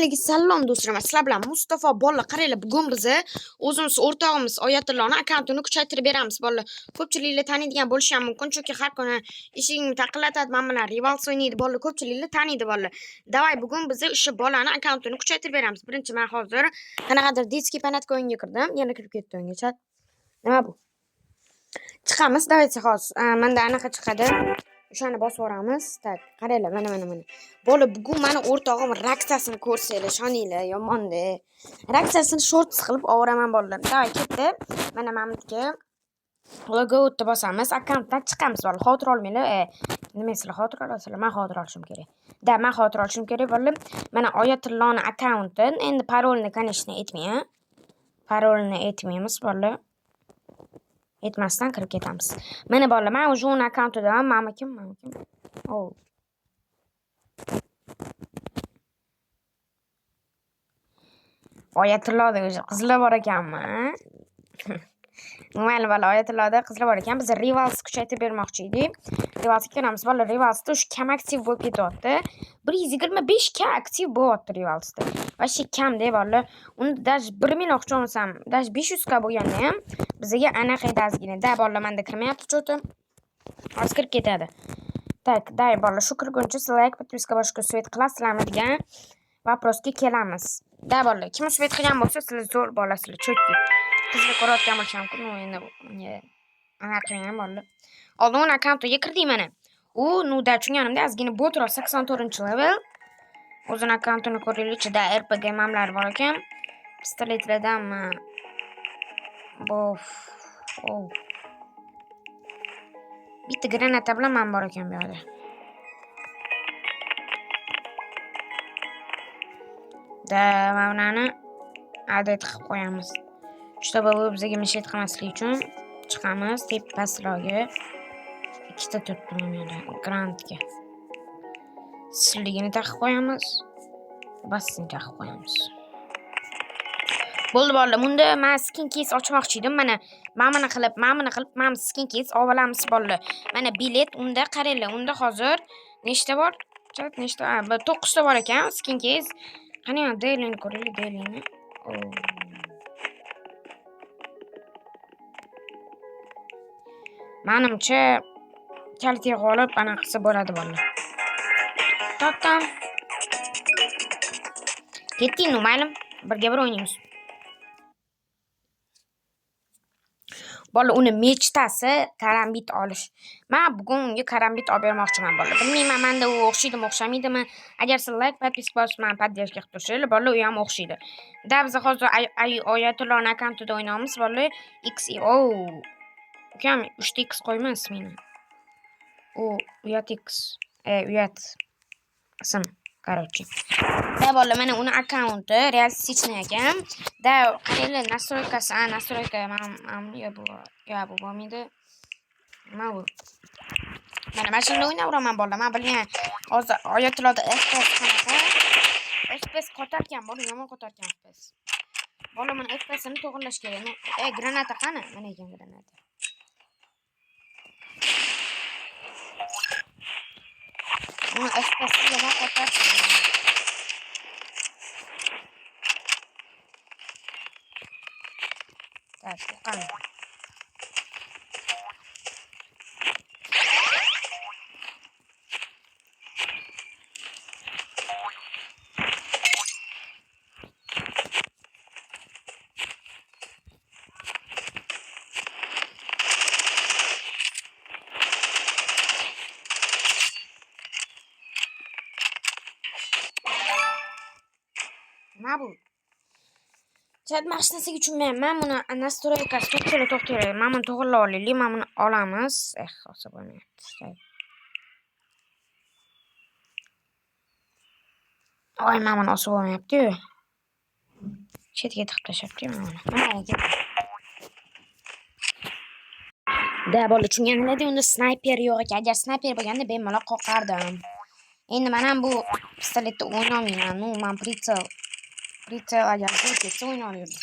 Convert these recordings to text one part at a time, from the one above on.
Salom do'stlarim, sizlar bilan Mustafa bolla qaranglar, bugun biz o'zimiz o'rtog'imiz Oyatullohning akkauntini kuchaytirib beramiz. Bolla ko'pchiliklar taniydigan bo'lishi ham mumkin, chunki har kuni eshigimni taqillatadi, men bilan Rivals o'ynaydi, bolla ko'pchiliklar taniydi bolla. Davay, bugun biz o'sha bollani akkauntini kuchaytirib beramiz. Birinchi men hozir qanaqadir детский panatka o'yinga kirdim, yana kirib ketdi o'yinga. Chat. Nima bu? Chiqamiz, davaycha hozir. Menda anaqa chiqadi. O'shani bosib yuboramiz. Tak, qaranglar, mana. Bola bugun meni o'rtog'im raksasini ko'rsanglar, shoninglar, yomon-da. Raksasini shorts qilib ovuraman bolalar. Davay, ketdi. Mana menga logo o'tda bosamiz, akkauntdan chiqamiz bolalar. Xotir olmanglar. Nima sizlar xotir olasizlar? Men xotir olishim kerak. Men xotir olishim kerak bolalar. Mana Oyatullohning akkaunti, endi parolni, конечно, aytmayman. Parolni aytmaymiz bolalar. Etmasdan kirib ketamiz. Mana bolalar, men o'sha uni akkauntidan mama kim? Oh. Oyatullohda o'sha qizlar bor ekanmi? Mayli bolalar, Oyatullohda qizlar bor ekan. Biz Rivals kuchaytirib bermoqchi edik. Rivalsga kiramiz bolalar. Rivalsda o'sha kam aktiv bo'lib ketyapti. 125 k aktiv bo'lyapti Rivalsda. Vashi kamda bolalar. Uni даже 1 ming oqcha olsam, даже 500 k bo'lganda ham bizga anaqa ozgina. Da bolalar, menda kirmayapti cho'tim. Hozir kirib ketadi. Tak, day bolalar, shu kirguncha like, подписка boshqa svet qilasizlarmi degan vaprosga kelamiz. Da bolalar, kim svet qilgan bo'lsa, sizlar zo'r bo'lasizlar, cho'tki. Qizlar ko'rayotgan bo'lsa ham, endi anaqa ham bolalar. Oldin uni akkauntiga kirdik mana. Da tushunganimda ozgina botroq 84-level. O'zini akkauntini ko'ringlar, ichida RPG mamlar bor ekan. Pistoletlardanmi? Bitta granata bilan men bor ekan bu yerda. Mavlani adet qilib qo'yamiz. Чтобы bizga mishet qilmaslik uchun chiqamiz pastroqga. Ikkita turibdi mana grantga. Sirligini taqib qo'yamiz. Basni taqib qo'yamiz. Bo'ldi bolalar, bunda men skin case ochmoqchi edim. Mana mana qilib skin case olamiz bolalar. Mana bilet unda qaranglar, unda hozir nechta bor? Nechta? 9 ta bor ekan skin case. Qani dailini ko'ringlar, dailini. Menimcha kaltiga olib ana qilsa bo'ladi bolalar. To'xtam. Ketdingmi, maylim? Birga bir o'ynaymiz. Bolalar, uni mechtasi karambit olish. Men bugun unga karambit olib bermoqchiman bolalar. Bilmayman, menda u o'xshaydimi, o'xshamaydimi? Agar siz like, подписка bosib, men поддержка qilib tursanglar, bolalar, u ham o'xshaydi. Biz hozir Oyatullohning akkauntida o'ynaymiz bolalar. Ukam 3x qo'ymas meni. Uyat x. Uyat ism, короче. Bolalar, mana uni akkaunti realistichniy ekan. Qaranglar, nastroykasi, nastroyka bu bo'lmaydi. Nima bu? Mana shunday o'ynayveraman bolalar. Men bilgan hozir Oyatullohda FPS qanaqa? FPS qotarkan, bolalar, yomon qotarkan FPS. Bolalar, men FPS-ni to'g'irlash kerak. Granata qani? Mana ekan granata. Uni FPS-ni yomon qotarkan. Tak, qani. Nima bu? Chat mashinasiga tushunmayman. Men buni nastroykasi to'xtaydi. Men buni to'g'irlab olaylik. Men buni olamiz. Hosa bo'lmayapti. Men buni olsa bo'lmayapti-yu. Chetga tiqib tashlabdi mana. Bolalar, tushunganinglarda unda snayper yo'q ekan. Agar snayper bo'lganda bemalol qoqardim. Endi men ham bu pistoletda o'ynayman. Men pritsel agar ketsa o'ynayverdim.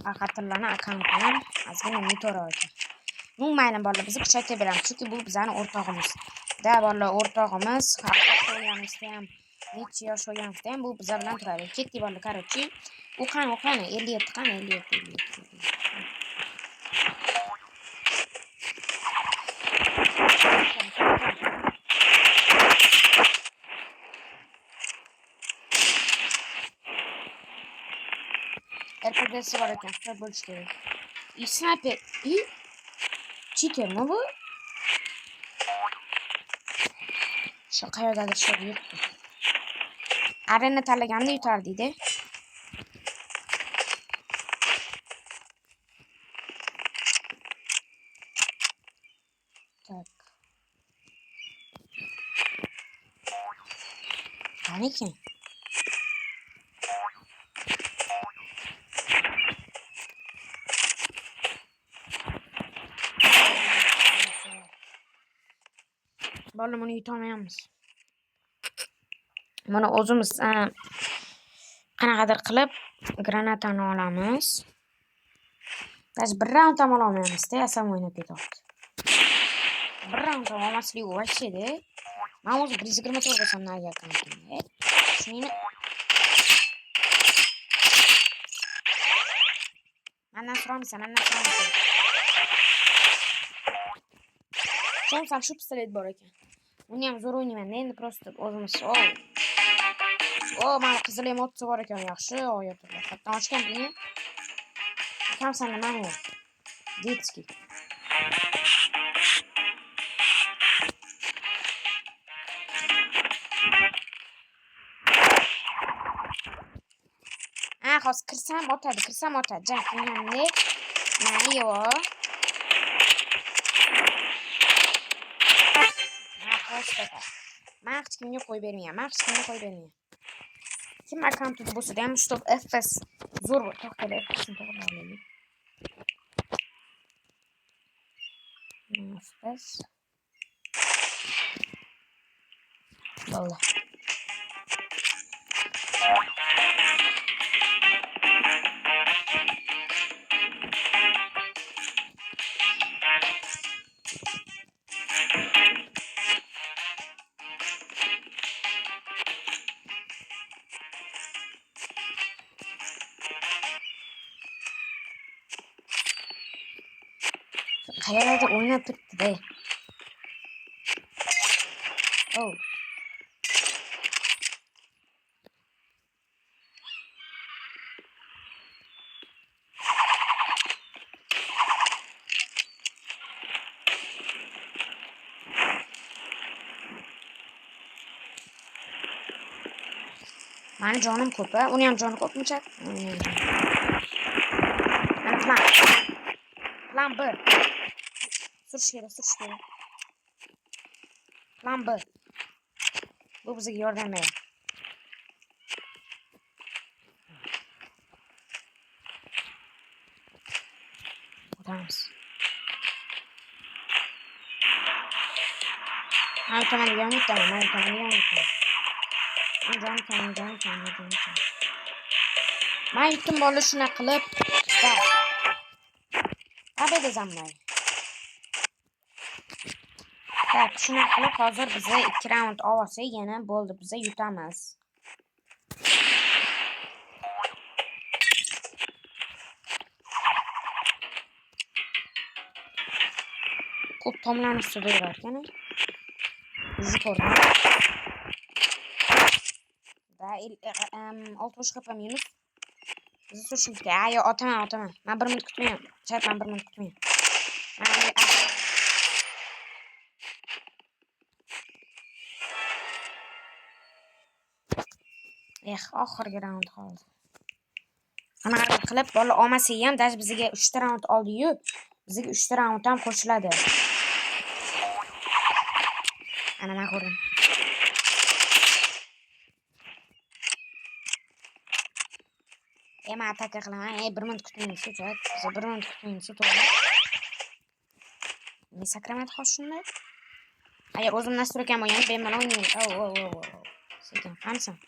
Oyatullohning akkauntini ozgina motor ekan. Bu mayli bolalar bizni kuchaytiraveramiz, chunki bu bizning o'rtog'imiz. Da bolalar o'rtog'imiz, qanaqa o'ynamoqda ham, necha yosh o'ynamoqda ham bu bizlar bilan turadi. Ketdik bolalar, короче. U qani 57 qani 57. RPG'si var ekan, shunday bo'lishi kerak. Sniper, cheater mi bu? Shu qayerdadir shu yurtda. Arena tanlaganda yutardiydi. Tak. Qaniki? Bolalar buni yutolmayapmiz. Mana o'zimiz qanaqadir qilib granatani olamiz. Biz bir raund ham ololmaymiz-da, asam o'ynab ketyapti. Bir raund ham olmaslik voshedi. Men o'zi 124 ga sondan yaqin ekan. Shuni mendan so'ramsan. Shunsan shu pistolet bor ekan. Uni ham zo'r o'ynayman. Endi просто o'zimiz mana qizil emotsi bor ekan, yaxshi oyatlar. Hatto ochgan buni. Kamsan nima bu? Детский. Hozir kirsam otadi. Jang qilganda mayli-yo. Men hech kimga qo'yib bermayman. Kim akkaunt bo'lsa ham stop FPS zo'r to'xtaydi. FPSni to'g'rilaylik. FPS. Bo'ldi. Qayerda o'ynab turibdi-da. Mani jonim ko'p-a, uni ham joni ko'pmicha. Mana plan B. Surish kerak. Plan B. Bu bizga yordam beradi. O'tamiz. Aytaman. Men yutdim bola shuna qilib. Abada zammay. Tak, shuna qilib hozir biza 2 raund olsak yana bo'ldi, biza yutamiz. Ko'p tomlarni ustida yurar ekan. Bizni ko'rdim. Da 60 HP minus. Bizni surishibdi. Yo, otaman. Men 1 minut kutmayman. Chat, men 1 minut kutmayman. Oxirgi raund qoldi. Qanaqa qilib bola olmasa ham, даже bizga 3 ta raund oldi-yu, bizga 3 ta raund ham qo'shiladi. Ana men ko'rdim. Men ataka qilaman. 1 minut kutmaymiz, chat. Biz 1 minut kutmaymiz, to'g'ri. Men sakramat xo'shunda. Agar o'zim nastroykam bo'lganda bemalol o'ynayman. Sekin qansan?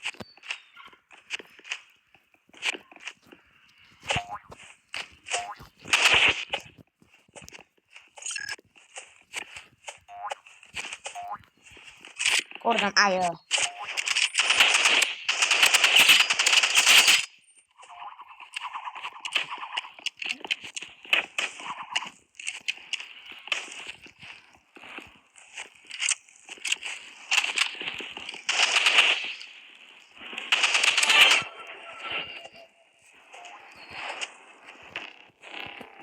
Oradan ayo.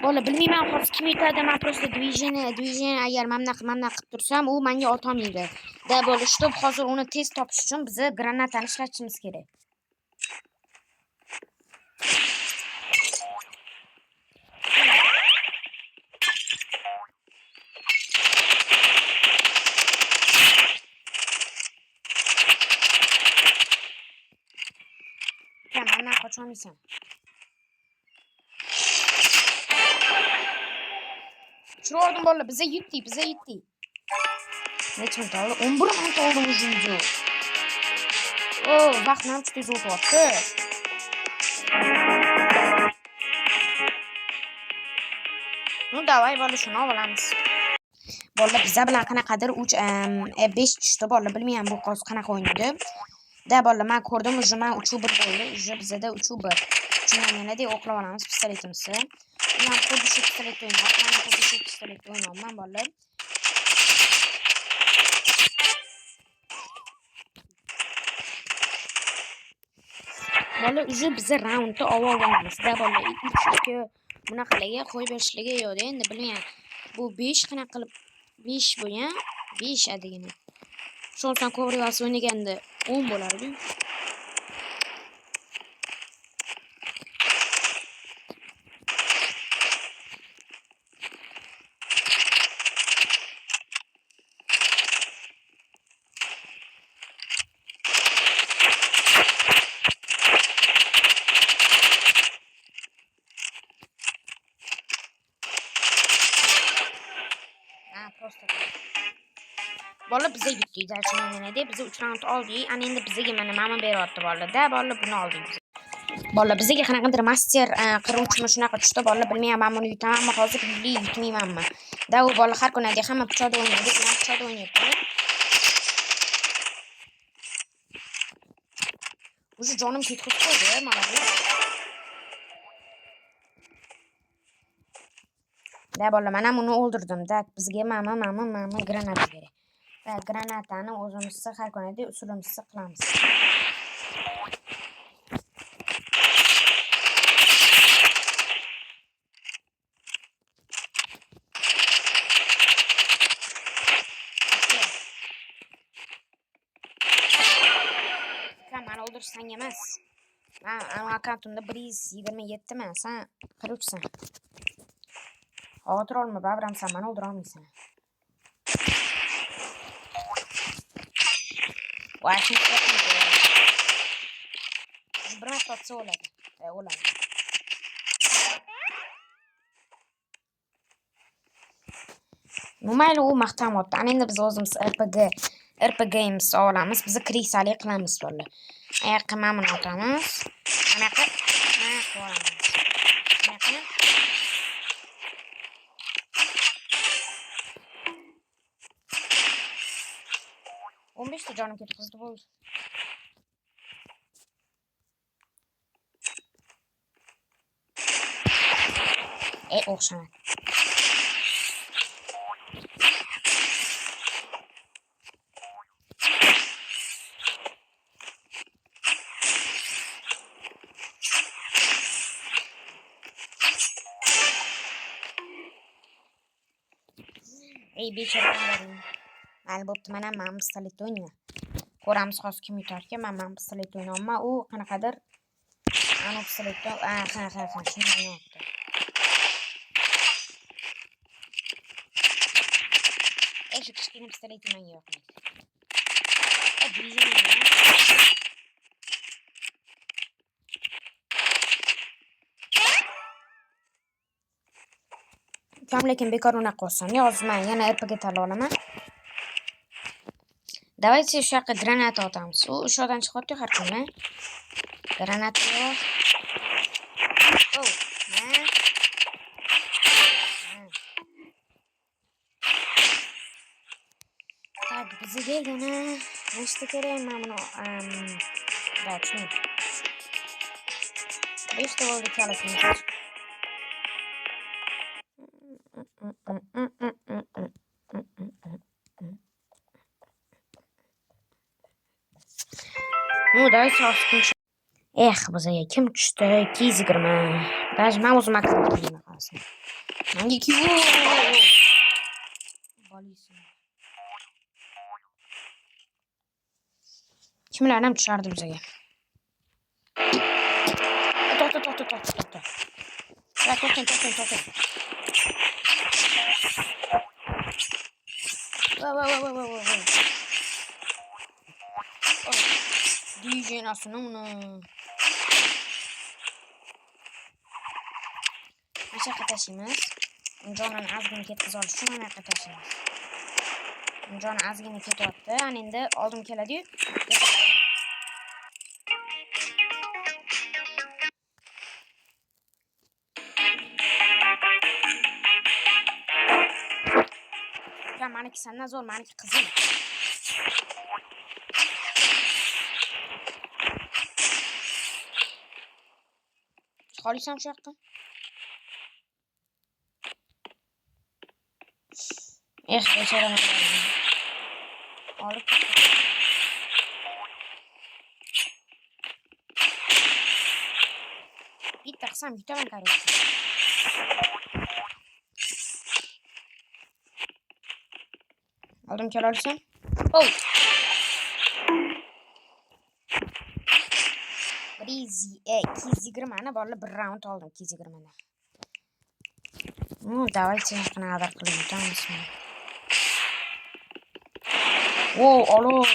Bola bilmayman hozir kim yutadi. Men просто движение agar mana qilib tursam, u menga otolmaydi. Da bola shu hozir uni tez topish uchun biz granatani ishlatishimiz kerak. Mana qocholmaysan. Chiroqdim bola, biza yutdik. Necha minut oldi? 11 minut oldi o'zingiz. Vaqt ham juda tez o'tyapti. Davay bola shuni olamiz. Bola biza bilan qanaqadir 5 tushdi bola, bilmayman bu qoz qanaqa o'ynaydi. Da bola men ko'rdim, uje men 3-1 bo'ldi. Uje bizada 3-1. Chunonyanadek o'qlab olamiz pistoletimizni. Men xuddi shu pistoletni o'ynayman bola. Bola uje biza raundni olamiz. Da bola ikki bunaqalarga qo'yib berishligi yo'q endi bilmayman. Bu 5 qanaqa qilib 5 bu ya. 5 adigini. Shundan ko'proq o'ynaganda 10 bo'lardi. Bola biza yutdik darchunagina deb biza 3 raund oldik. Ana endi bizaga mana beryapti bola-da. Bola buni oldik biz. Bola bizaga qanaqadir master qiruvchimi shunaqa tushdi bola, bilmayman men buni yutaman, ammo hozir yutmaymanmi. Da u bola har kuni hamma pichoqda o'ynaydi, men pichoqda o'ynayapman. O'sha jonim ketib qoldi, mana bu. Da bola men ham uni o'ldirdim. Da bizga mana granata kerak. Va granatani o'zimizga har kunidek usulimizga qilamiz. Mani o'ldirishsan emas. Men akkauntimda 127 man, sen qiruvchisan. Xavotir olma, babram sen meni o'ldira olmaysan. Voy, kim qiladi? Bir marta otsa o'ladi. O'ladi. Mayli, u maqtamyapti. Ana endi biz o'zimiz RPG'imiz olamiz. Biz krisali qilamiz bola. Ayaqqa mana buni otamiz. Anaqa qo'yamiz. Anaqa 15 ta jonim ketib qizdi bo'ldi. O'xshamadi. Bechoralarning albatta mana men pistolet o'ynayman. Ko'ramiz hozir kim yutarkan. Men pistolet o'ynayman. U qanaqadir ana pistoletda qanaqa shuni o'ynayapti. Shu kichkina pistolet menga yoqmaydi. Kam lekin bekor unaqa qilsam, hozir men yana RPG tanlab olaman. Давайте shu yoqqa granata otamiz. U o'shadan chiqyapti har kuni. Granata yo'q. Tak, bizga yana nechta kerak mana buni rachmi. 5 ta bo'ldi kalasimiz. Ну, давай сразу включим. Эх, bizga kim tushdi? 220. Даже men o'zim aqlim qildim. Menga kivo. Bolisin. Kimlar ham tushardi bizga? To'xta. To'xta. Voy. DJ nasıl uni? Necha qatashimiz? Unjonni ozgina ketkiza olish uchun mana qatashimiz. Unjonni ozgina ketyapti. Ana endi oldim keladi-yu. Ya maniki senden zor, maniki qizil. Çıkarıysam şu yoqqa. Beçaraman. Olib ketdi. Bitta qilsam yutaman, короче. Aldım kela olsam. Oh. Breezy 220 balla bir round oldim 220. Давайте qanaqa qilib yutamiz. Alo.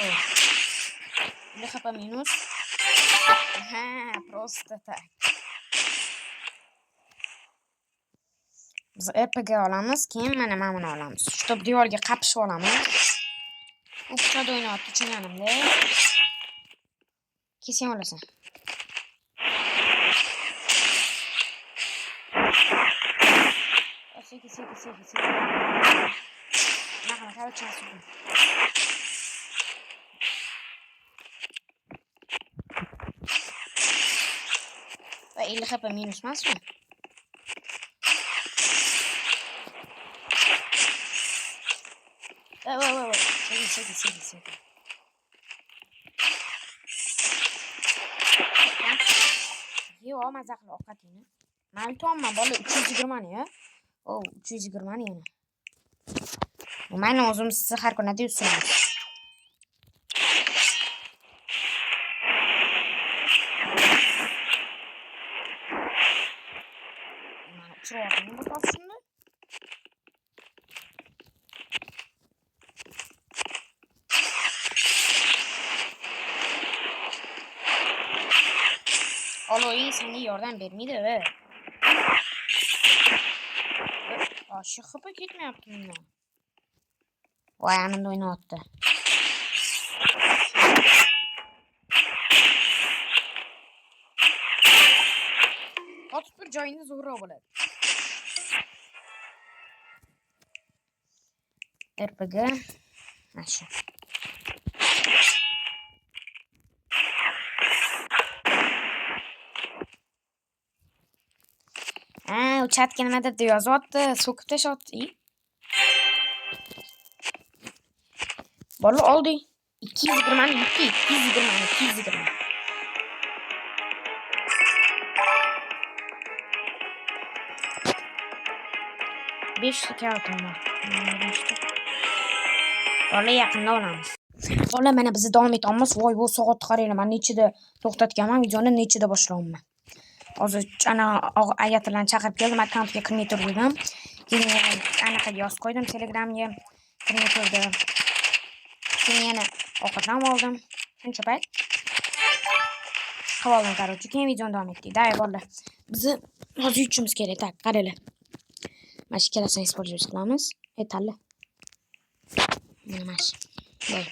Ne хп minus? Просто так. Biz RPG olamiz, keyin mana buni olamiz. Чтоб devorga qapishib olamiz. U pichoqda o'ynayapti, tushunganimda. Kesang olasan. Sekin. Naqara qarachasi. Va 50 HP minus emasmi? Voy. Sekin. Yo, maza qilib ovqatingni. Men tomman bola 320 ni ya. 320 ni yana. Mayli o'zimiz har kuni deysiz. Mana uchirayotganim bu toshni. Aloy senga yordam bermaydi. Aşı xıpa ketmayapti bundan. Voy, animda o'ynayapti. Otib bir joyingiz zo'rroq bo'ladi. RPG Aşı. U chatga nimadir deb yozyapti, so'kib tashyapti. Bola oldi. 220 yutdi. 220. 5 ta kağıtım var. Bola yaqinda olamiz. Bola mana bizni davom etamiz. Voy, bu soatni qaranglar. Men nechida to'xtatganman, videoni nechida boshlayapman. Hozir ana ayatlarni chaqirib keldim, akkauntga kirmay turdim. Keyin anaqa yozib qo'ydim, Telegramga kirmay turdim. Keyin yana ovqatlanib oldim. Shuncha payt. Havolan короче, keyin videoni davom etdik. Day bolalar. Biz hozir yutishimiz kerak. Tak, qaranglar. Mana shu ikkalasini использовать qilamiz. Aytali. Mana shu. Voy.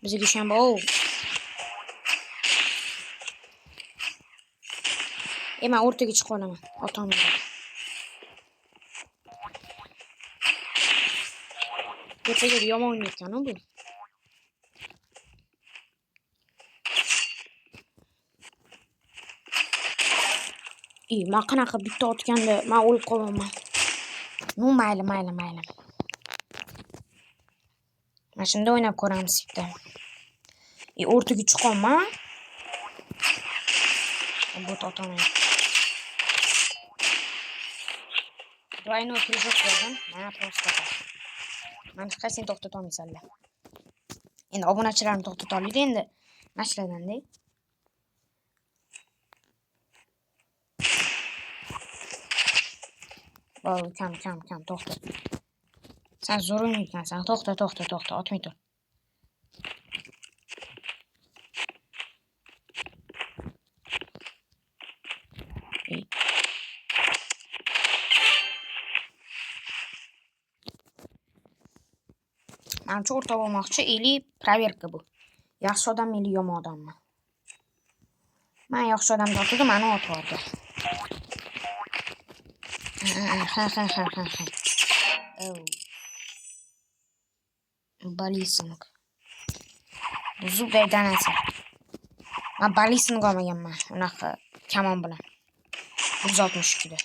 Bizga dushanba. Men o'rtaga chiqib olaman. Otam bilan. Tepaga yomon o'ynayotgan bu. Men qanaqa bitta otganda men o'lib qolaman. Nu mayli. Mana shunda o'ynab ko'ramiz bitta. O'rtaga chiqaman. Bot otaman. Двойной прыжок berdim. Mana просто. Mana hech qaysini to'xtata olmaysanlar. Endi obunachilarni to'xtata oladi endi. Mashladan-da. Kam to'xta. Sen zo'r o'ynayapsan. To'xta, otmay tur. Menimcha o'rta bo'lmoqchi, ili proverka bu. Yaxshi odam ili yomon odammi? Men yaxshi odamni otdi, meni otvordi. Ha. Balisnik. Bu zubday danasi. Men balisnik olmaganman. Unaqa kamon bilan. 162 da.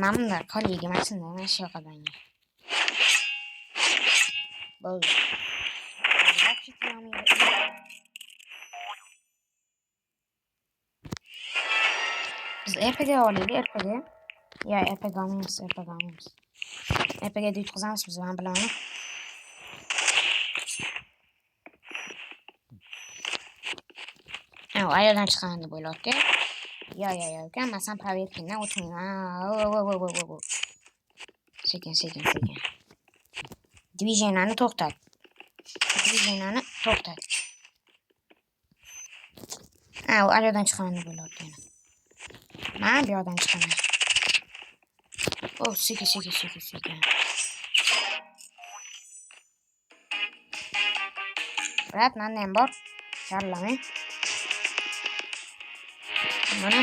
Mana bunda kollega mashinada mana shu yoqadan. Bo'ldi. Biz RPG olaylik, RPG. Ya RPG olmaymiz. RPG'da yutqizamiz biz, men bilaman. Ayoldan chiqaman deb o'ylayapti. Yo, uka, men sen proverkadan o'tmayman. Sekin. Движениeni to'xtat. U ayoldan chiqaman deb o'ylayapti. Men bu yoqdan chiqaman. Sekin. Brat, menda ham bor. Charlama. Mana.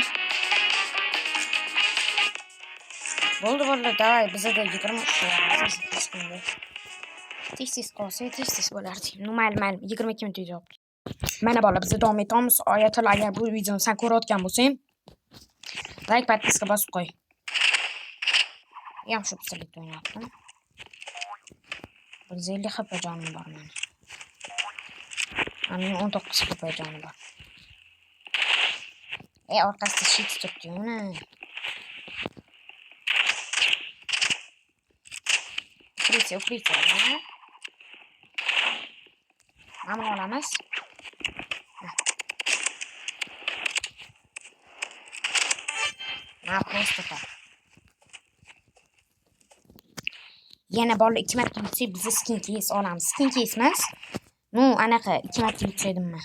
Bo'ldi, davay, bizda 20 chiqadi. Tez qolsa, tez bo'lardi. Mayli, 22 minut video. Mana bola, biz davom etamiz. Oyatullo, agar bu videoni sen ko'rayotgan bo'lsang, like, podpiska bosib qo'y. Ham shu pistolet o'ynayaptim. 150 HP jonim bor meni. Mening 19 HP jonim bor. Orqasida shit turibdi uni. Укрытие. Mana olamiz. Mana просто так. Yana bolalar 2 marta yutsak biz skin case olamiz. Skin case emas. Anaqa 2 marta yutsaydim men.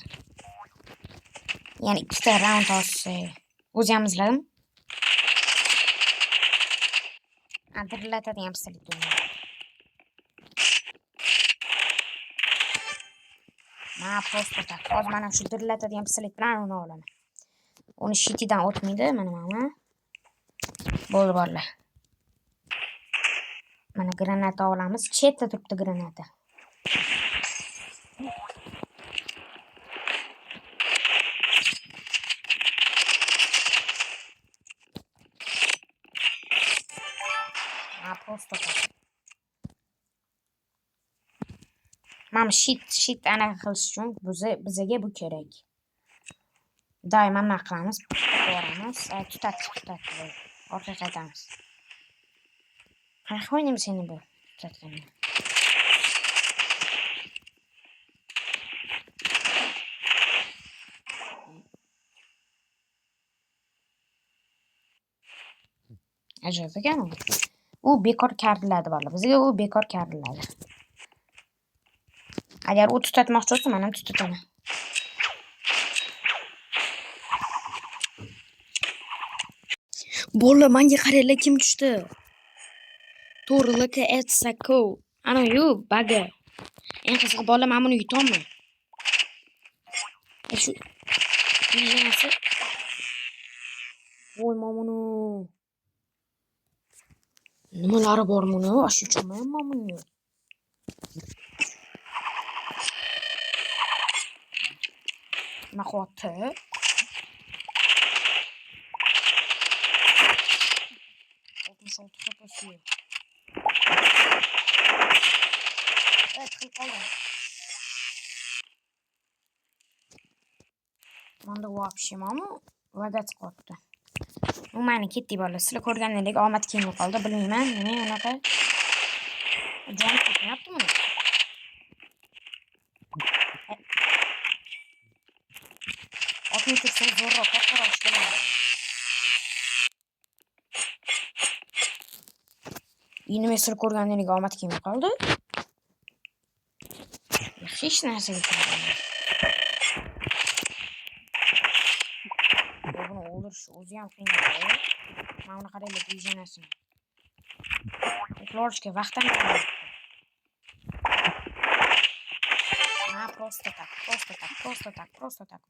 Ya'ni 2 ta round olsak o'zimizlarmi? Dirlatadigan pistolet o'ynayman. Mana просто так. Hozir mana shu dirlatadigan pistolet bilan uni olaman. Uni shitidan o'tmaydi, mana. Bo'ldi bolalar. Mana granata olamiz. Chetda turibdi granata. Просто так. Mana shit anaqa qilish uchun bizga bu kerak. Doim nima qilamiz? Boramiz, tutatdi. Orqaga qaytamiz. Qanaqa o'ynaymiz seni bu tutatganni? Ajoyib ekan u. U bekor kardiladi bolalar. Bizga u bekor kardiladi. Agar u tutatmoqchi bo'lsa, men ham tutataman. Bolalar, menga qaranglar, kim tushdi? To'g'riligi Etsako. Ana yu baga. Eng qizig'i bolalar men buni yutolmayman. Shu yig'asi. Voy mamunu. Nimalari bor buni? Ash uchaman mamunu. Nahoti. Oltmuş kapası. Evet, qilib Manda вообще mana vagati qotdi. U meni ketdi bola. Sizlar ko'rgandek omad kelmay qoldi, bilmayman. Nima unaqa? Jon ketmayaptimi? Otni tursa zo'rroq kattaroq ishlaydi. Nima sizlar ko'rgandek omad kelmay qoldi? Hech narsa yetmadi. Buni o'ldirish o'zi ham qiyin. Mana buni qaranglar, dijenasini. Uxlashga vaqtim yo'q. Просто так.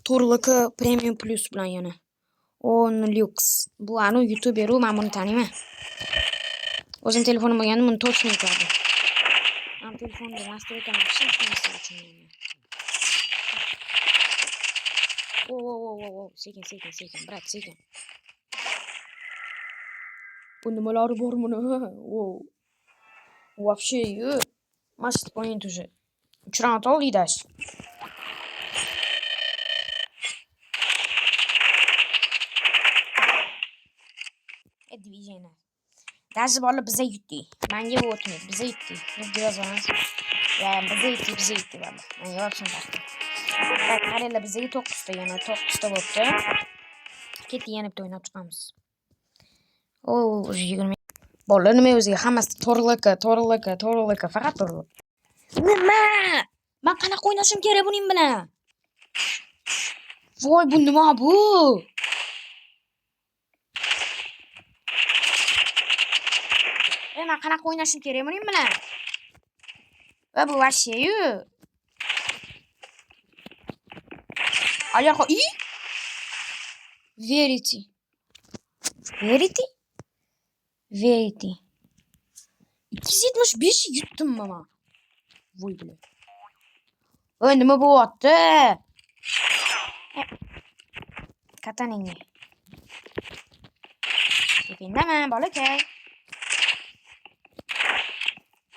To'rlika Premium Plus bilan yana. On Lux. Bu anu YouTuber, men buni taniyman. O'zim telefonim bo'lganda buni точно aytardim. Men telefonda настройкani ishlatmasam uchun. Sekin, brat, sekin. Bu nimalari bor buni? Вообще, mast point уже. Uchrant ol idash. Движение. Даже bola biza yutdik. Menga o'tmaydi, biza yutdik. Deb yozamiz. Ya, biza yutdik bola. Men yozishim kerak. Bak, qaranglar, bizaga 9 ta yana 9 ta bo'pti. Ketdi, yana bitta o'ynab chiqamiz. 20. Bola nima o'ziga hammasi to'rlika, faqat to'rlik. Nima? Men qanaqa o'ynashim kerak buning bilan? Voy, bu nima bu? Men qanaqa o'ynashim kerak buning bilan? Va bu вообще-yu. Aloqa Verity. 275 yutdim men. Voy bilan. Voy, nima bo'lyapti? Kataningni. Tepindaman, bolakay.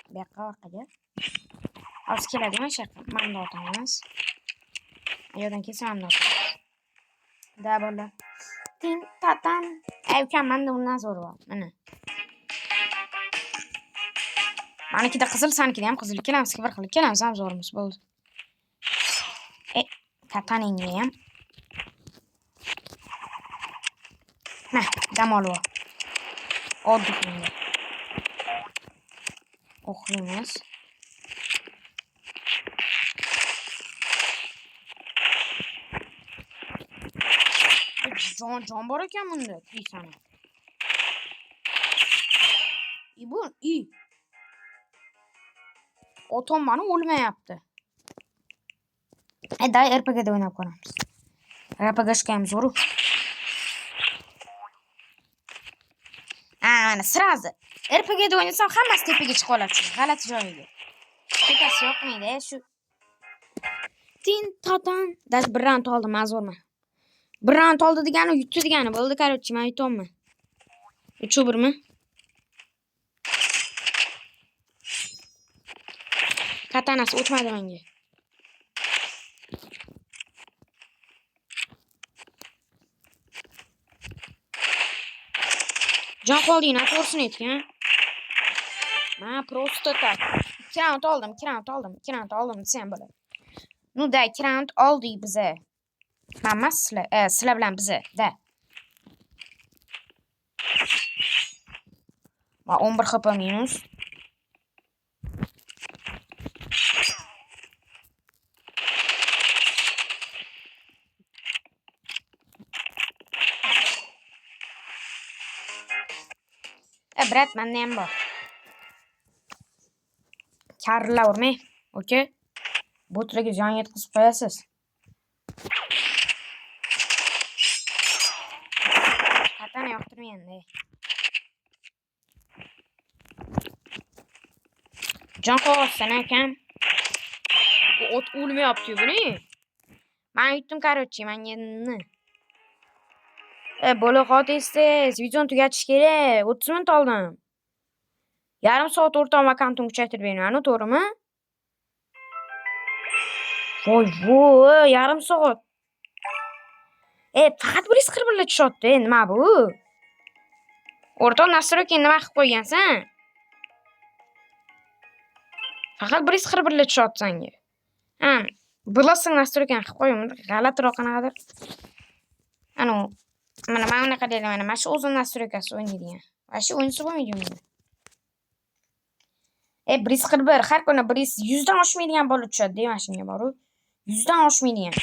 Bu yoqqa orqaga. Olib keladimi shaqa? Men otamiz. Ayodan kelsam otamiz. Da bola. Tin tatan. Ukam menda undan zo'r bor. Mana. Menikida qizil, senikida ham qizil. Ikkalamiz bir xil, ikkalamiz ham zo'rmiz. Bo'ldi. Kataningni ham. Nah, dam olib. Oddiy. O'qiymiz. Jon bor ekan bunda, krisani. Bu Otom meni o'lmayapti. Day RPG'da o'ynab ko'ramiz. RPG'shga ham zo'r. Mana sirazi. RPG'da o'ynasam hammasi tepaga chiqib oladi. G'alati joyiga. Tepasi yo'qmaydi, shu. Tin tatan. Dash bir round oldim, mazurman. Bir round oldi degani yutdi degani bo'ldi, короче, men aytolmayman. 3-1mi? Katanasi o'tmadi menga. Jon qoldingni to'g'risini aytgan. Men просто так. 2 round oldim desam bo'ladi. Nu da 2 round oldik biza. Hamma sizlar bilan biza, da. Ma 11 HP minus. Brat, menda ham bor. karillavermay. Okey? Bo'tlarga jon yetkazib qo'yasiz. Qatana yoqtirmayman-da. Jon qo'ysan akam. Bu ot o'lmayapti buni. Men yutdim короче, menga nima? Bola qotesiz, videoni tugatish kerak. 30 minut oldim. Yarim soat o'rtamda akkauntimni kuchaytirib beraman, to'g'rimi? Voy, yarim soat. Faqat 141 tushyapti. Nima bu? O'rtoq nastroyka nima qilib qo'ygansan? Faqat 141 tushyapti senga. Bilasing nastroykani qilib qo'yim. G'alatiroq qanaqadir. Mana men unaqa deyman. Mana shu o'zim nastroykasi o'ynaydigan. Mana shu o'ynasa bo'lmaydi unda. 141 har kuni 100 dan oshmaydigan bola tushadi, mana shunga boru. 100 dan oshmaydigan.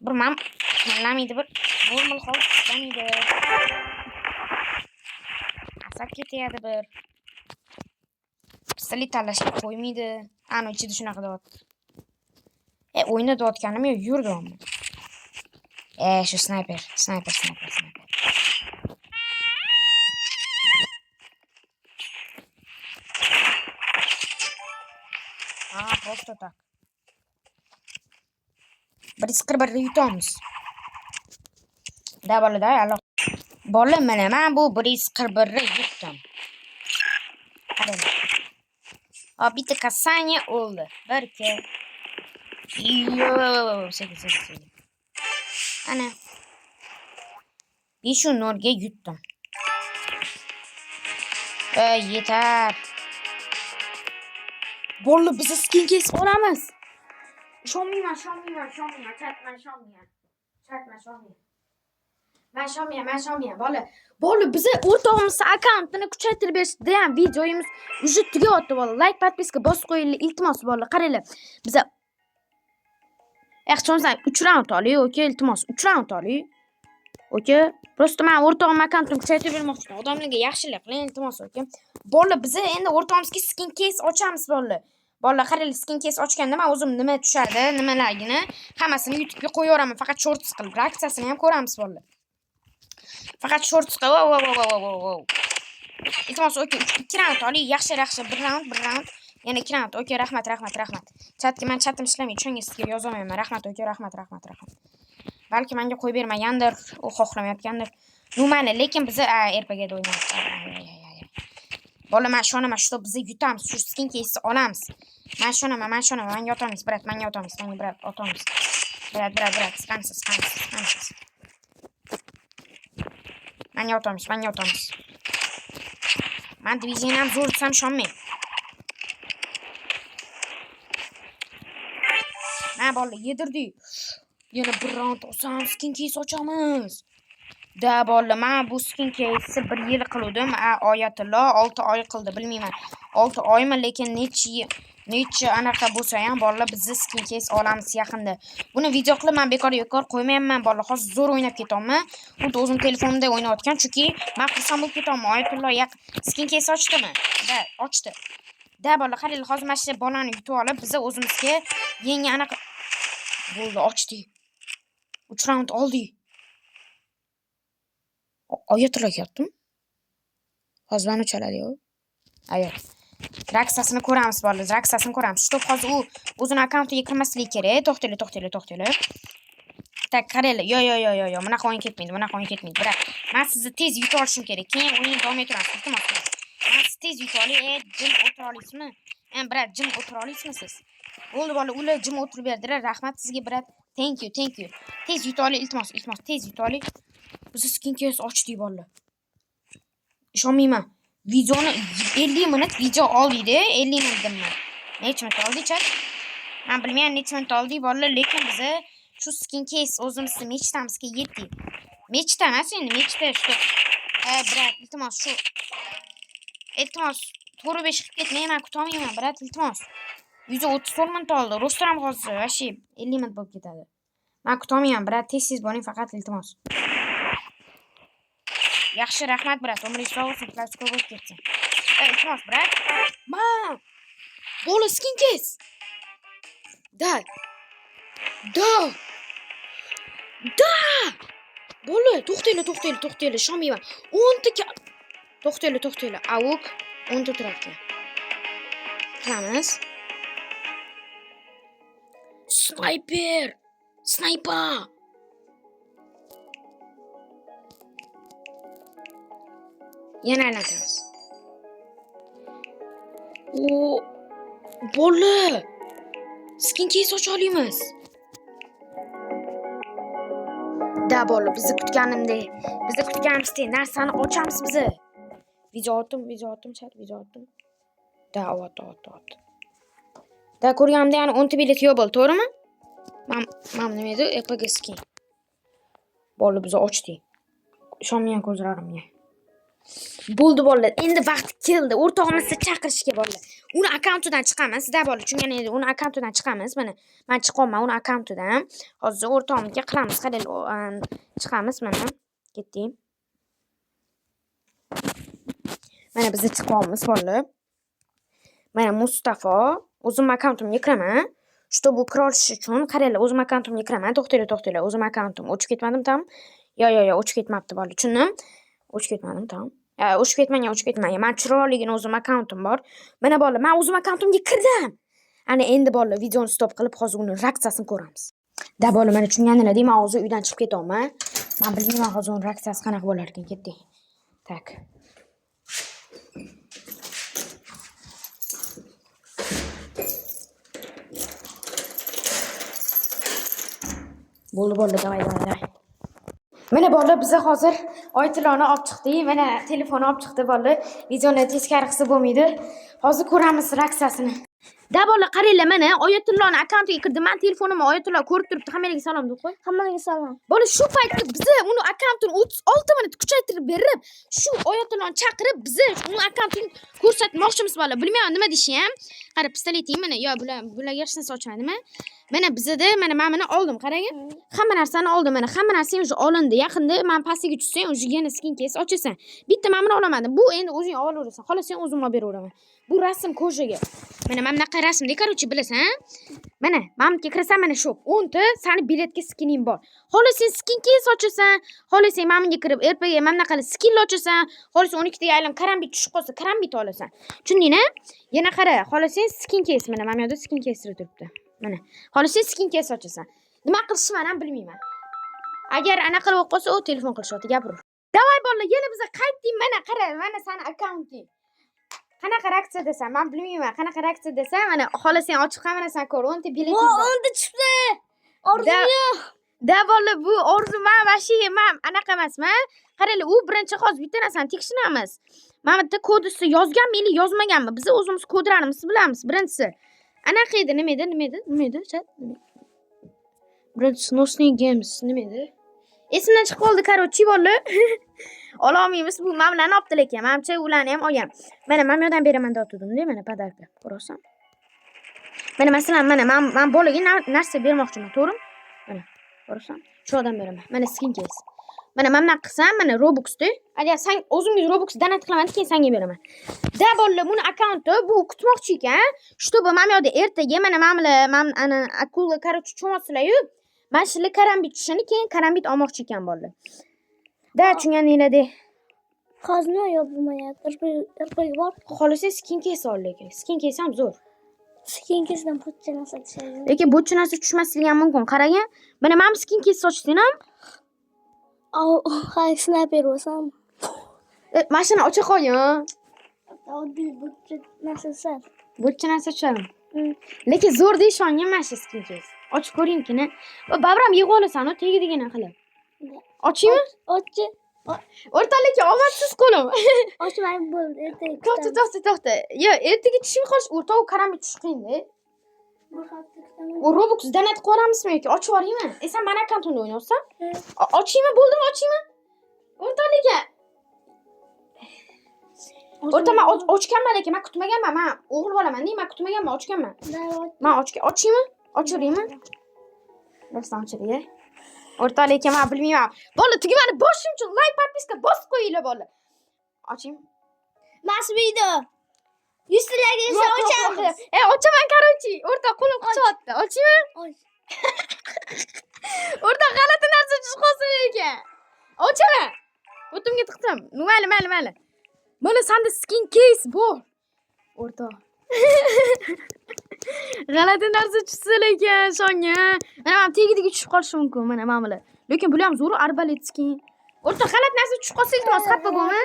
Bir men qilamaydi, bir bo'lmil qolib chiqamaydi. Asab ketadi bir. Pistolet tanlashga qo'ymaydi. Ana ichida shunaqa deyapti. O'yna deyotganim yo'q, yurdim. Shu snayper. Просто так. 141 yutamiz. Da bolada, aloq. Bola mana men bu 141 yutdim. Qarang. Bitta kasanya o'ldi. 1 2 sekin. Ana. 5 nurga yutdim. Yetar. Bola biz skin case olamiz. Ishonmayman. Men shomiyman. Bola biza o'rtog'imiz akkauntini kuchaytirib berishdi ham videoyimiz уже tugayapti bola. Like, подписка bosib qo'yinglar, iltimos bola. Qaranglar. Biza Yaxshimsan 3 round oling, okey, iltimos 3 round oling. Okey. Просто men o'rtog'im akkauntini kuchaytirib bermoqchiman. Odamlarga yaxshilik qiling, iltimos, okey. Bola biza endi o'rtog'imizga skin case ochamiz bola. Bola qaranglar, skin case ochganda men o'zim nima tushadi, nimalargini hammasini YouTube'ga qo'yaveraman. Faqat shorts qilib, reaksiyasini ham ko'ramiz bola. Faqat shorts qilib, wow. Iltimos, okey, 2 round oling, yaxshi, 1 round. Yana 2 round. Okey, rahmat. Chatga men chatim ishlamaydi, shunga sizga yozamayman. Rahmat, okey, rahmat. Balki menga qo'yib bermagandir, u xohlamayotgandir. Nomali, lekin biz RPGda o'ynaymiz. Bola, men ishonaman, shu biz yutamiz, shu skin case olamiz. Men ishonaman, menga otamiz, brat, menga otamiz. Brat, siqamsiz. Menga otamiz. Men divizionam zo'r desam ishonmang. Bola yedirdik. Yana 1 round olsam skin case ochamiz. Da bola, men bu skin case 1 yil qildim. Oyatullo 6 oy qildi, bilmayman. 6 oymi, lekin necha anaqa bo'lsa ham bola biz skin case olamiz yaqinda. Buni video qilib men bekor qo'ymayman bola. Hozir zo'r o'ynab ketaman. Xuddi o'zim telefonimda o'ynayotgan, chunki men xursand bo'lib ketaman. Oyatullo skin case ochdimi? Ochdi. Da bola, qaranglar, hozir mana shu bolani yutib olib, biz o'zimizga yangi anaqa bo'ldi, ochdik. 3 round oldik. Oyatullo ketdimi? Hozir bani chaladi-yu. Ayo. Raksasini ko'ramiz bola, Stop, hozir u o'zining akkauntiga kirmasligi kerak. To'xtanglar. Tak, qaranglar. Yo. Bunaqa o'yin ketmaydi. Biroq men sizni tez yutib olishim kerak. Keyin o'yin davom ettiramiz. Iltimos. Men siz tez yutib oling. Jim o'tira olasizmi? Brat, jim o'tira olasizmi siz? Bo'ldi bola, ular jim o'tirib berdilar. Rahmat sizga, brat. Thank you. Tez yutib oling, iltimos, tez yutib oling. Biz skin case ochdik bola. Ishonmayman. Videoni 50 minut video oldik-da, 50 minut demman. Necha minut oldik, chat? Men bilmayman necha minut oldik bola, lekin biz shu skin case o'zimizga mechtamizga yetdik. Mechta emas endi, mechta shu. Brat, iltimos shu. Iltimos, to'g'ri 5 qilib ketmayman, kutolmayman, brat, iltimos. 134 minut oldi. Rostram hozir vashi 50 minut bo'lib ketadi. Men kutolmayman, brat, tez bo'ling faqat, iltimos. Yaxshi, rahmat, brat. Umringiz sog' bo'lsin, plastik bo'lib ketsin. Iltimos, brat. Bola skin case. Da. Bola, to'xtanglar, shomiyman. 10 ta to'xtanglar. Avuk 10 ta turarkan. Qilamiz. Sniper. Yana aylantiramiz. O, bola. Skin case ocha olamiz. Da bola, bizni kutganimizdek narsani ochamiz biz. Video otdim. Da, ot. Da ko'rganimda yana 10 ta bilet yo'q bo'ldi, to'g'rimi? Men nima edi? EPG skin. Bola biz ochdik. Ishonmagan ko'zlarimga. Bo'ldi bolalar, endi vaqt keldi. O'rtog'imizni chaqirishga bolalar. Uni akkauntidan chiqamiz. Da bola, tushungan edi. Uni akkauntidan chiqamiz. Mana, men chiqolman uni akkauntidan. Hozir o'rtog'imga qilamiz. Qarang, chiqamiz mana. Ketdik. Mana biz chiqamiz bolalar. Mana Mustafa, o'zim akkauntimga kiraman. Чтобы kira olish uchun qaranglar, o'zim akkauntimga kiraman. To'xtanglar. O'zim akkauntim o'chib ketmadim, tam? Yo'q, o'chib ketmabdi bolalar. Tushundim? O'chib ketmadim, tam? O'chib ketmagan. Men chiroyligina o'zim akkauntim bor. Mana bolalar, men o'zim akkauntimga kirdim. Ana endi bolalar, videoni stop qilib, hozir uni reaksiyasini ko'ramiz. Da bolalar, mana tushunganinglar, men hozir uydan chiqib ketyapman. Men bilmayman hozir uni reaksiyasi qanaqa bo'lar ekan. Ketdik. Tak. Bo'ldi bolalar, davay. Mana bolalar, biz hozir Oytiloni olib chiqdik. Mana telefonni olib chiqdi bolalar. Videoni teskari qilsa bo'lmaydi. Hozir ko'ramiz reaksiyasini. Da bolalar, qaranglar, mana Oytiloni akkauntiga kirdim. Men telefonimni Oytillo ko'rib turibdi. Hammaga salom deb qo'y. Hammaga salom. Bolalar, shu paytda biz uni akkauntini 36 minut kuchaytirib berib, shu Oytiloni chaqirib, biz uni akkauntini ko'rsatmoqchimiz bolalar. Bilmayman nima deyishim. Qarab, pistoleting mana. Yo, bularga hech narsa ochmadimi? Mana bizda mana men buni oldim, qarang. Hamma narsani oldim mana. Hamma narsa уже olindi. Yaqinda men pastiga tushsang, уже yana skin case ochasan. Bitta men buni olamadim. Bu endi o'zing olaverasan. Xohlasang o'zim olib beraveraman. Bu rasm ko'jaga. Mana men bunaqa rasmda, короче, bilasan? Mana, menga kirasan mana shu 10 ta sani biletga skining bor. Xohlasang skin case ochasan, xohlasang menga kirib RPG men bunaqa skin ochasan, xohlasang 12 ta aylam karambit tushib qolsa, karambit olasan. Tushundingmi? Yana qara, xohlasang skin case mana men yoqda skin case turibdi. Mana. Xohlasang skin case ochasan. Nima qilishimni ham bilmayman. Agar anaqa qilib qolsa, u telefon qilishyapti, gapirur. Davay bolalar, yana biz qaytdik, mana qara, mana sani akkaunting. Qanaqa reaksiya desam, men bilmayman. Qanaqa reaksiya desam, mana xohlasang ochib hammasini ko'r. 10 ta bileting bor. 10 ta chiqdi. Orzum yo'q. Da bolalar, bu orzu men vashi men anaqa emasman. Qaranglar, u birinchi hozir bitta narsani tekshiramiz. Mana bitta kod ustida yozganmi, yozmaganmi? Biz o'zimiz kodlarimizni bilamiz. Birinchisi anaqa edi, nima edi? Chat. Birinchi Snosny Games nima edi? Esimdan chiqib qoldi, короче, bolalar. Ololmaymiz, bu men bilan olibdi lekin. Menimcha ularni ham olgan. Mana men yo'dan beraman deb mana podarka. Ko'rasan? Mana masalan, mana men bolaga narsa bermoqchiman, to'g'rimi? Mana, ko'rasan? Shu odam beraman. Mana skin case. Mana men bunaqa qilsam, mana Robuxda. Agar sen o'zingiz Robux donat qilaman, keyin senga beraman. Da bolalar, buni akkaunti bu kutmoqchi ekan. Чтобы men yoqda ertaga mana men ana akula короче cho'masizlar-yu. Men sizlar karambit tushini, keyin karambit olmoqchi ekan bolalar. Da tushunganinglar-da. Hozir nima yo'q bo'lmayapti. RPG bor. Xohlasang skin case ol lekin. Skin case ham zo'r. Skin casedan bo'tcha narsa tushadi. Lekin bo'tcha narsa tushmasligi ham mumkin. Qarang, mana men skin case ochsam ham Hay sniper bo'lsam. Mashina ocha qo'ying. Oddiy bo'tcha narsa tushadi. Bo'tcha narsa tushadi. Lekin zo'r deb ishongan mana shu skin case. Ochib ko'ring-kina. Babram yig'ib olasan-ku, tegidigina qilib. Ochingmi? Ochchi. O'rtalikka omadsiz qo'lim. Ochmay bo'ldi. Ertaga. To'xta. Yo, ertaga tushib qolish, o'rtoq karambit tushib qiyin-da. U Robux donat qo'ramizmi yoki ochib yuboraymi? Sen meni akkauntimda o'ynayapsan? Ochingmi, bo'ldimi, ochingmi? O'rtalikka. O'rtama ochganman lekin men kutmaganman. Men o'g'il bolaman-da, men kutmaganman, ochganman. Men ochingmi? Ochiraymi? Doston ochiraymi? O'rtalikka men bilmayman. Bola, tugmani bosishim uchun like, podpiska bosib qo'yinglar bola. Oching. Mas video. Yuztalarga esa ochamiz. Ochaman, короче. O'rta qo'lim qichiyapti. Ochaymi? Och. O'rta g'alati narsa tushib qolsin ekan. Ochaman. O'timga tiqdim. Mayli. Mana senda skin case bor. O'rta. G'alati narsa tushsin ekan shonga. Mana men tegidiga tushib qolishi mumkin. Mana bular. Lekin bular ham zo'r arbalet skin. O'rta g'alati narsa tushib qolsa iltimos xafa bo'lma.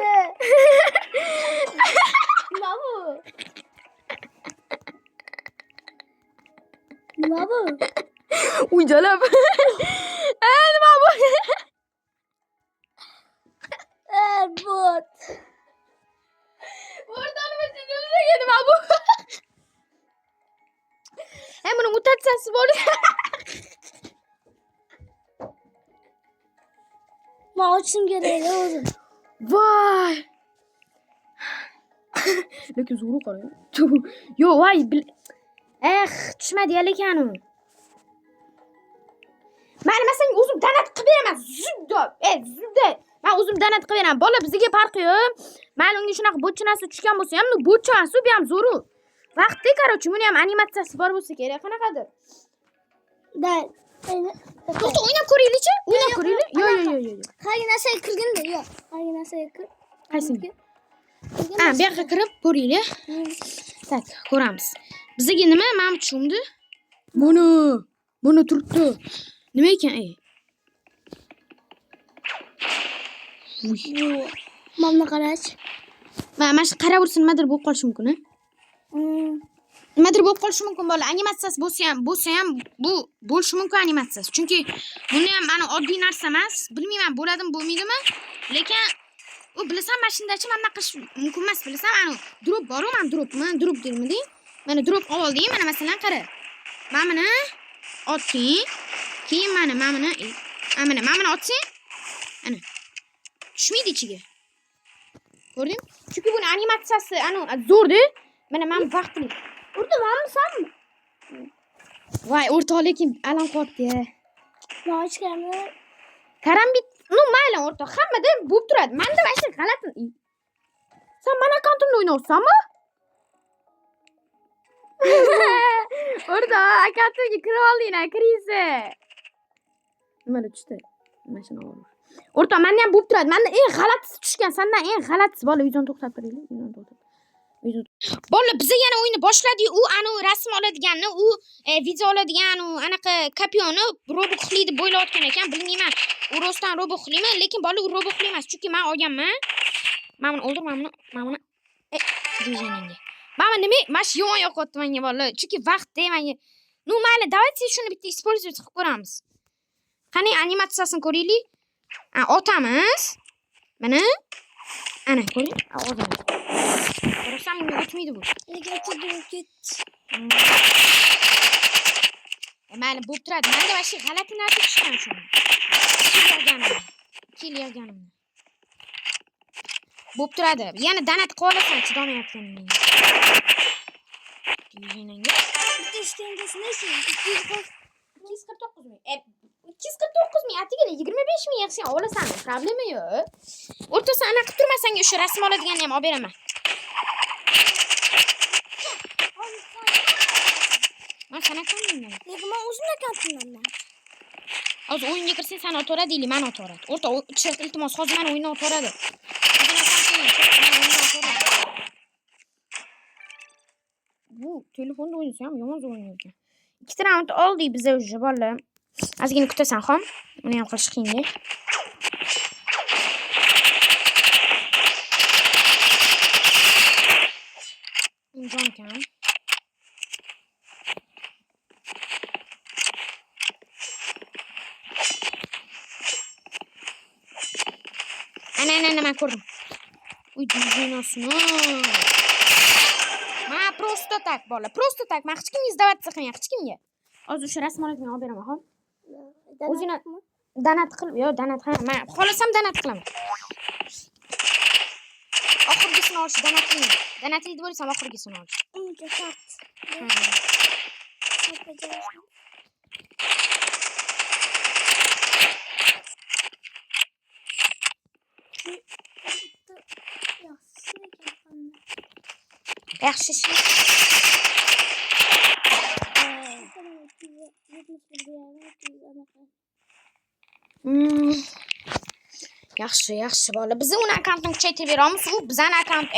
Nima bu? Uyjalab. Nima bu? Bot. O'rtani bilsangiz nima bu? Buni mutatsiyasi bor. Men ochishim kerak o'zim. Voy. Lekin zo'ru qarang. Yo, voy. Tushmadi ekan u. Meni masalan o'zim danat qilib beraman. Zudda. Men o'zim danat qilib beraman. Bola bizga farqi yo'q. Men unga shunaqa bo'tcha narsa tushgan bo'lsa ham, bo'tcha emas, bu ham zo'ru. Vaqtda, короче, buni ham animatsiyasi bor bo'lsa kerak, qanaqadir. To'xta, o'ynab ko'raylik-chi? O'ynab ko'raylik. Yo. Har narsaga kirganda, yo'q. Har narsaga kir. Qaysiga? Bu yoqqa kirib ko'raylik. Tak, ko'ramiz. Bizga nima? Men tushumdi. Buni turibdi. Nima ekan? Mana qarash. Mana shu qaraversin, nimadir bo'lib qolishi mumkin, a? Nimadir bo'lib qolishi mumkin bola. Animatsiyasi bo'lsa ham bu bo'lishi mumkin animatsiyasi. Chunki buni ham mana oddiy narsa emas. Bilmayman bo'ladimi, bo'lmaydimi? Lekin u bilasan, mashinadachi mana qilish mumkin emas, bilasan? Mana drop bor-ku, men drop deyman-da. Mana drop oldim, mana masalan qara. Mana buni oting. Keyin mana buni otsang, ana. Tushmaydi ichiga. Ko'rding? Chunki buni animatsiyasi zo'r-da. Mana men vaqtli. O'rta, menmisanmi? Voy, o'rta lekin alam qopti. Men ochganmi? Karambit, mayli o'rta, hammada bo'lib turadi. Menda mana shu g'alati. Sen mana akkauntimni o'ynayapsanmi? O'rta, akkauntimga kirib olding, kiriysi. Nimalar tushdi? Mashina olib. O'rta, menda ham bo'lib turadi. Menda eng g'alatisi tushgan, sendan eng g'alatisi. Bola, videoni to'xtatib turaylik. Bola, biz yana o'yinni boshladik. U rasm oladiganni, u video oladigan, anaqa kopyoni roboxli deb o'ylayotgan ekan. Bilmayman. U rostdan roboxlimi, lekin bola u roboxli emas, chunki men olganman. Men buni o'ldirdim, men buni dejiningga. Mana nima? Mana shu yomon yoqyapti menga bola. Chunki vaqtda menga. Mayli, давайте shuni bitta использовать qilib ko'ramiz. Qani animatsiyasini ko'raylik. Otamiz. Mana. Ana, ko'ring? O'zim. Qarasam, unga o'tmaydi bu. Nega ketdi? Mayli, bo'lib turadi. Menda mana shu g'alati narsa tushgan shu. Kelganimni. Bo'lib turadi. Yana danat qolasan, chidamayotganingni. Deyiningga. Bitta ishtengiz necha? 249 ming. 249 ming, atigini 25 ming yaxshi olasan, problema yo'q. O'rtasi ana qilib turmasang, o'sha rasm oladiganni ham olib beraman. Men sana qanday? Lekin men o'zim akkauntimdan. Hozir o'yinga kirsang, sen otaveradi, deyli, men otaveradi. O'rta, iltimos, hozir men o'yinni otaveradi. Bu telefonda o'ynasa ham yomon o'ynar ekan. 2 raund oldik biz o'sha bola. Ozgina kutasan, xom. Uni ham qilish qiyin-da. Jon kam. Ana, men ko'rdim. Uy, dinasini. Ma просто так, bola. Просто так. Men hech kimga izdavatsiya qilmayman, hech kimga. Hozir o'sha rasm olib olib beraman, xom. O'zini danat qilib, danat qilib, men xohlasam danat qilaman. Oxirgisini olish danat qilmayman. Danatli deb o'ylasam oxirgisini olish. Unga shart. Yaxshi ish. Yaxshi bola. Biz uni akkauntini kuchaytirib beramiz. U bizning akkaunt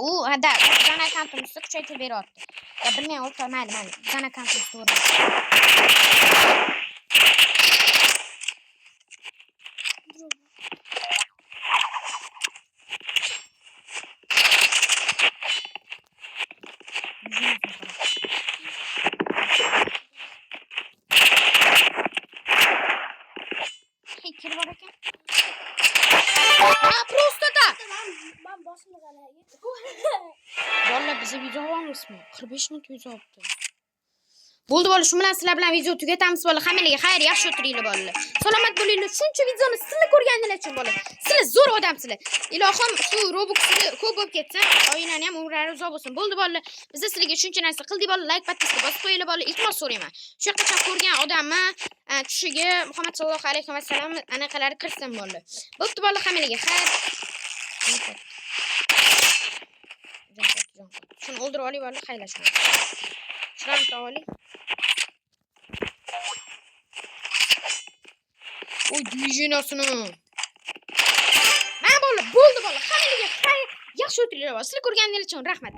u hada bizning akkauntimizni kuchaytirib beryapti. Ya bilmayman, o'rta mayli. Bizning akkauntimiz to'g'ri. Fikir bor ekan. Ha, просто так. Ben boshimni qarayga. Bola bizni video olamizmi? 45 minut video olibdi. Bo'ldi bola, shu bilan sizlar bilan video tugatamiz bola. Hammalarga xayr, yaxshi o'tiringlar bola. Salomat bo'linglar. Shuncha videoni sizlar ko'rganinglar uchun bola. Sizlar zo'r odamsizlar. Ilohim shu Robuxni ko'p bo'lib ketsin. Oyinani ham umrlari uzoq bo'lsin. Bo'ldi bola. Biz sizlarga shuncha narsa qildik bola. Like podpiska bosib qo'yinglar bola. Iltimos so'rayman. Shu yoqqa ko'rgan odamni tushiga Muhammad sallallohu alayhi vasallam anaqalari kirsin bola. Bo'pti bola, hammalarga xayr. Shuni o'ldirib oling bola, xayrlashing. Shuni oling. Oy, dvижениясini. Mana bola, bo'ldi bola. Hammalarga xayr, yaxshi o'tiringlar bola. Sizlar ko'rganingiz uchun rahmat.